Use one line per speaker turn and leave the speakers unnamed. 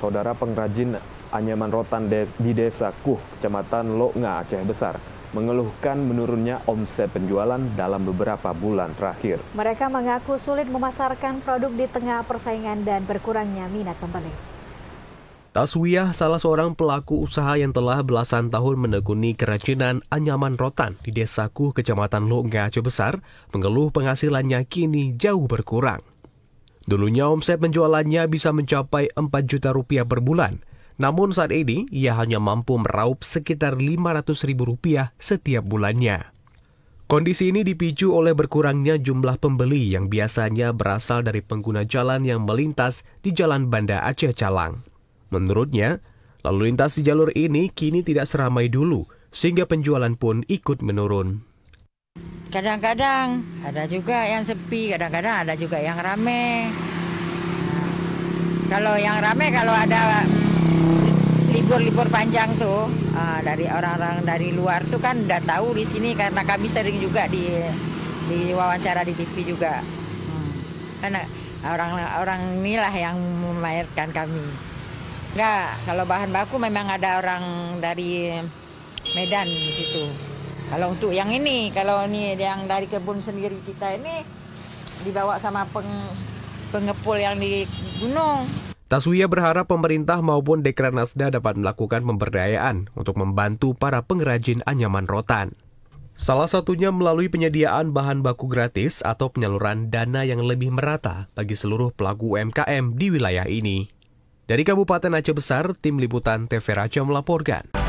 saudara pengrajin anyaman rotan di Desa Kuh, Kecamatan Loknga, Aceh Besar, mengeluhkan menurunnya omset penjualan dalam beberapa bulan terakhir.
Mereka mengaku sulit memasarkan produk di tengah persaingan dan berkurangnya minat pembeli.
Taswiyah, salah seorang pelaku usaha yang telah belasan tahun menekuni kerajinan anyaman rotan di Desa Kuh, Kecamatan Loknga, Aceh Besar, mengeluh penghasilannya kini jauh berkurang. Dulunya omset penjualannya bisa mencapai 4 juta rupiah per bulan, namun saat ini ia hanya mampu meraup sekitar 500 ribu rupiah setiap bulannya. Kondisi ini dipicu oleh berkurangnya jumlah pembeli yang biasanya berasal dari pengguna jalan yang melintas di Jalan Banda Aceh Calang. Menurutnya, lalu lintas di jalur ini kini tidak seramai dulu, sehingga penjualan pun ikut menurun.
Kadang-kadang ada juga yang sepi, kadang-kadang ada juga yang rame. Kalau yang rame, kalau ada libur-libur panjang tuh, dari orang-orang dari luar tuh kan udah tahu di sini karena kami sering juga di wawancara di TV juga. Karena orang-orang inilah yang melahirkan kami. Enggak, kalau bahan baku memang ada orang dari Medan di situ. Kalau untuk yang ini, kalau ini yang dari kebun sendiri kita ini dibawa sama pengepul yang di gunung.
Taswiyah berharap pemerintah maupun Dekranasda dapat melakukan pemberdayaan untuk membantu para pengrajin anyaman rotan. Salah satunya melalui penyediaan bahan baku gratis atau penyaluran dana yang lebih merata bagi seluruh pelaku UMKM di wilayah ini. Dari Kabupaten Aceh Besar, Tim Liputan TV Raja melaporkan.